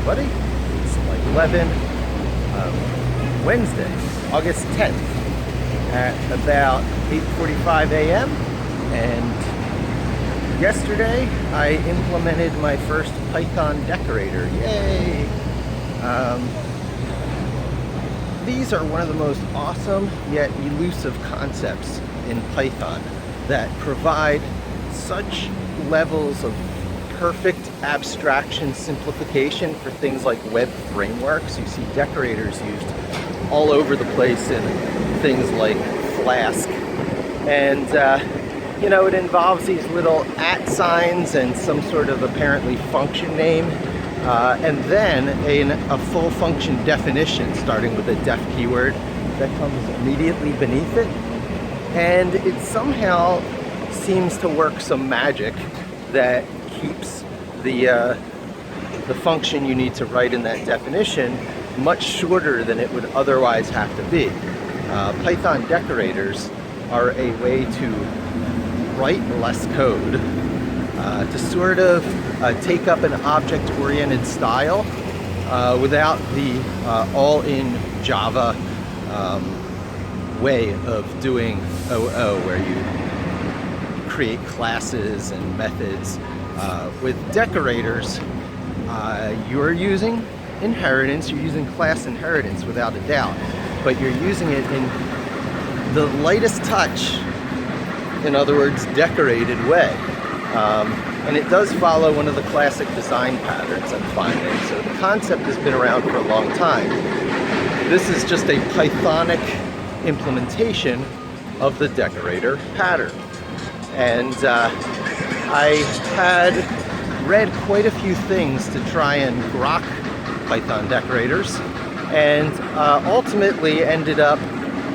everybody. It's like 11, Wednesday, August 10th at about 8:45 a.m. And yesterday I implemented my first Python decorator. Yay! These are one of the most awesome yet elusive concepts in Python that provide such levels of perfect abstraction simplification for things like web frameworks. You see decorators used all over the place in things like Flask. And it involves these little @ signs and some sort of apparently function name, and then a full function definition starting with a def keyword that comes immediately beneath it. And it somehow seems to work some magic that keeps the function you need to write in that definition much shorter than it would otherwise have to be. Python decorators are a way to write less code, to sort of take up an object-oriented style without the all-in Java way of doing OO, where you create classes and methods. With decorators, you're using inheritance, you're using class inheritance without a doubt, but you're using it in the lightest touch, in other words, decorated way. And it does follow one of the classic design patterns, I'm finding. So the concept has been around for a long time. This is just a Pythonic implementation of the decorator pattern. And I had read quite a few things to try and grok Python decorators, and ultimately ended up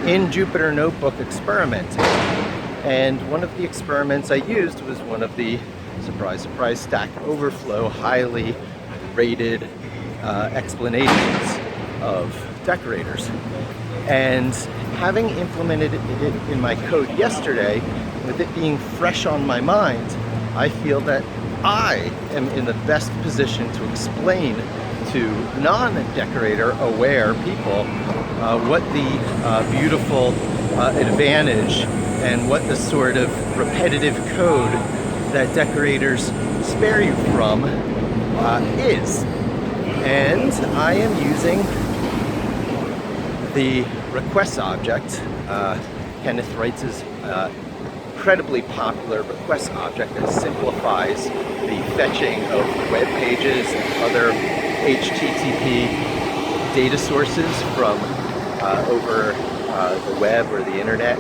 in Jupyter Notebook experimenting. And one of the experiments I used was one of the, surprise, surprise, Stack Overflow highly rated explanations of decorators. And having implemented it in my code yesterday, with it being fresh on my mind, I feel that I am in the best position to explain to non-decorator aware people what the beautiful advantage and what the sort of repetitive code that decorators spare you from is. And I am using the request object. Kenneth writes his incredibly popular request object that simplifies the fetching of web pages and other HTTP data sources from over the web or the internet.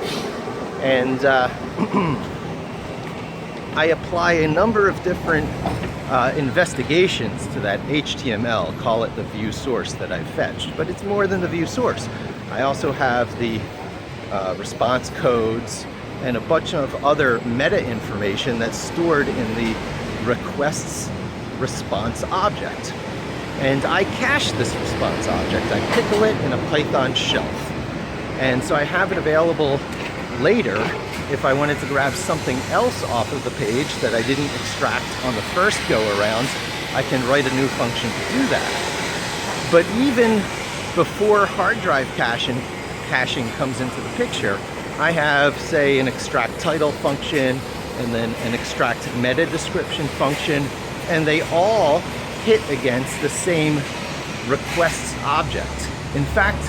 And I apply a number of different investigations to that HTML, call it the view source that I fetched, but it's more than the view source. I also have the response codes and a bunch of other meta information that's stored in the requests response object. And I cache this response object. I pickle it in a Python shelf. And so I have it available later if I wanted to grab something else off of the page that I didn't extract on the first go around. I can write a new function to do that. But even before hard drive caching comes into the picture, I have, say, an extract title function and then an extract meta description function, and they all hit against the same requests object. In fact,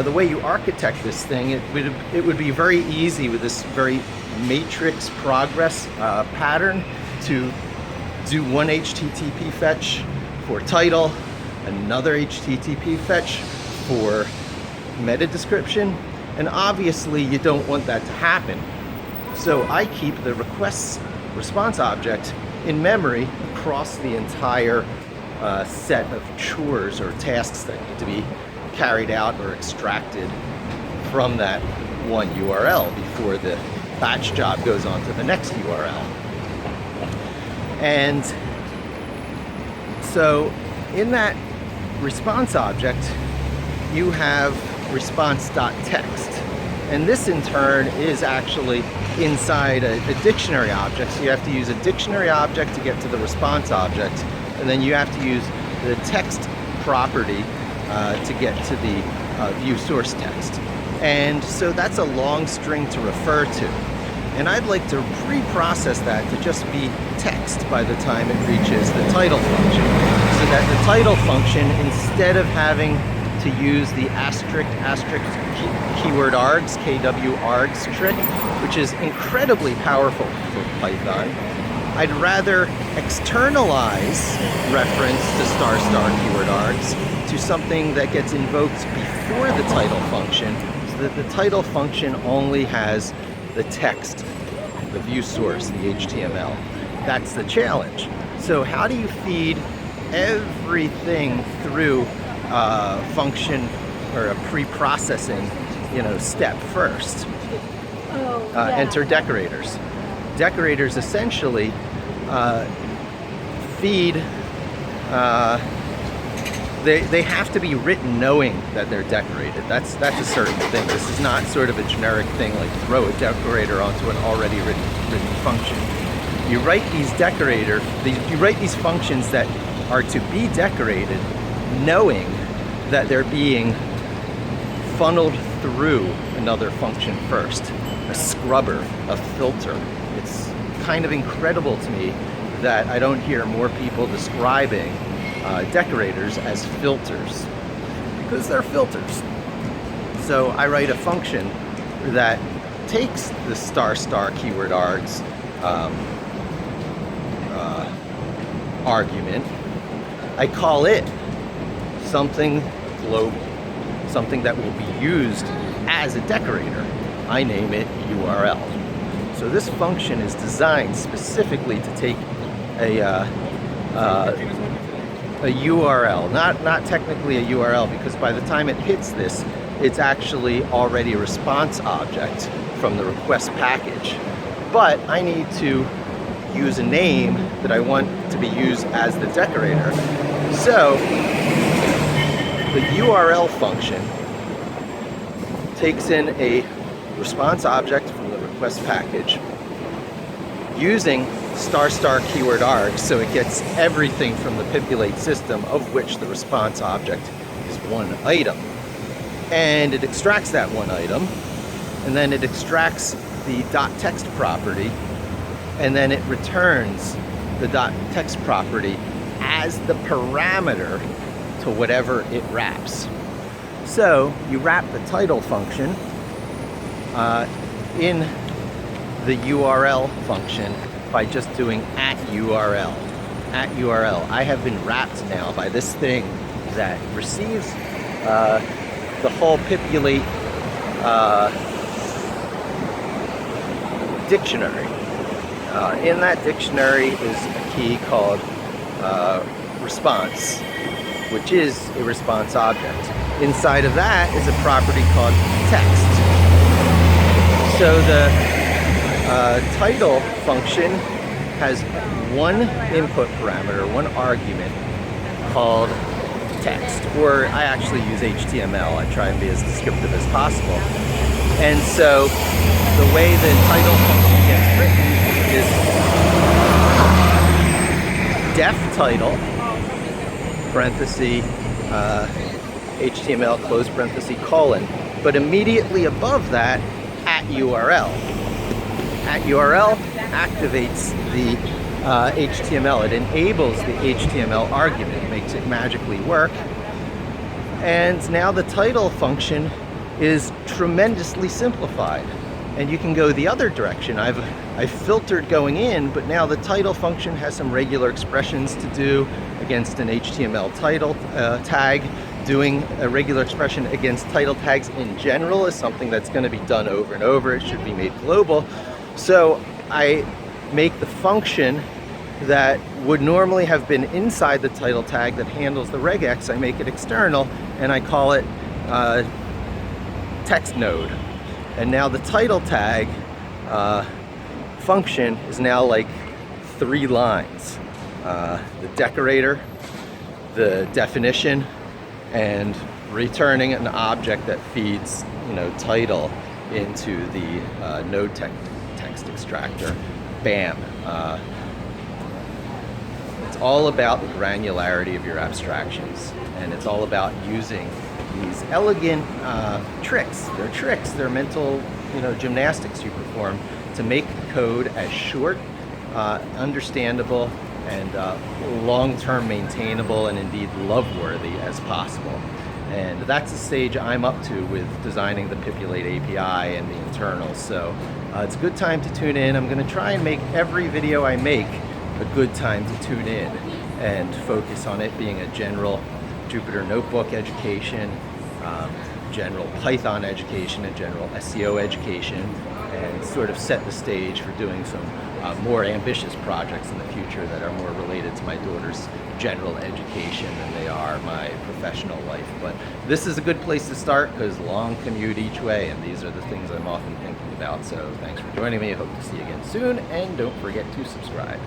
the way you architect this thing, it would be very easy with this very matrix progress pattern to do one HTTP fetch for title, another HTTP fetch for meta description, and obviously you don't want that to happen. So I keep the requests response object in memory across the entire set of chores or tasks that need to be carried out or extracted from that one URL before the batch job goes on to the next URL. And so in that response object, you have response.text. And this in turn is actually inside a dictionary object. So you have to use a dictionary object to get to the response object. And then you have to use the text property to get to the view source text. And so that's a long string to refer to. And I'd like to pre-process that to just be text by the time it reaches the title function. So that the title function, instead of having to use the asterisk keyword args, KW args trick, which is incredibly powerful for Python, I'd rather externalize reference to star keyword args to something that gets invoked before the title function, so that the title function only has the text, the view source, the HTML. That's the challenge. So how do you feed everything through a function or a pre-processing, step first? Enter decorators. Decorators essentially feed, they have to be written knowing that they're decorated. That's a certain thing. This is not sort of a generic thing like throw a decorator onto an already written function. You write these you write these functions that are to be decorated knowing that they're being funneled through another function first. A scrubber, a filter. It's kind of incredible to me that I don't hear more people describing decorators as filters, because they're filters. So I write a function that takes the star keyword args argument. I call it something global, something that will be used as a decorator. I name it URL. So this function is designed specifically to take a URL, not technically a URL, because by the time it hits this, it's actually already a response object from the request package. But I need to use a name that I want to be used as the decorator. So the URL function takes in a response object from the request package using star keyword args, so it gets everything from the Pipulate system, of which the response object is one item. And it extracts that one item, and then it extracts the .text property, and then it returns the .text property as the parameter to whatever it wraps. So you wrap the title function in the URL function by just doing @URL. @URL. I have been wrapped now by this thing that receives the whole Pipulate dictionary. In that dictionary is a key called response, which is a response object. Inside of that is a property called text. So the title function has one input parameter, one argument called text, or I actually use HTML. I try and be as descriptive as possible. And so the way the title function gets written is def title, parenthesis, HTML, close parenthesis, colon, but immediately above that, @URL. @URL activates the HTML. It enables the HTML argument, makes it magically work. And now the title function is tremendously simplified. And you can go the other direction. I've filtered going in, but now the title function has some regular expressions to do against an HTML title tag. Doing a regular expression against title tags in general is something that's going to be done over and over. It should be made global. So I make the function that would normally have been inside the title tag that handles the regex, I make it external, and I call it text node. And now the title tag function is now like 3 lines. The decorator, the definition, and returning an object that feeds, title into the node text extractor. Bam. It's all about the granularity of your abstractions, and it's all about using these elegant tricks. They're tricks, they're mental, gymnastics you perform to make code as short, understandable, and long-term maintainable, and indeed love-worthy as possible. And that's the stage I'm up to with designing the Pipulate API and the internals. So it's a good time to tune in. I'm going to try and make every video I make a good time to tune in and focus on it being a general Jupyter Notebook education, general Python education, and general SEO education, and sort of set the stage for doing some more ambitious projects in the future that are more related to my daughter's general education than they are my professional life. But this is a good place to start because long commute each way, and these are the things I'm often thinking about. So thanks for joining me. I hope to see you again soon, and don't forget to subscribe.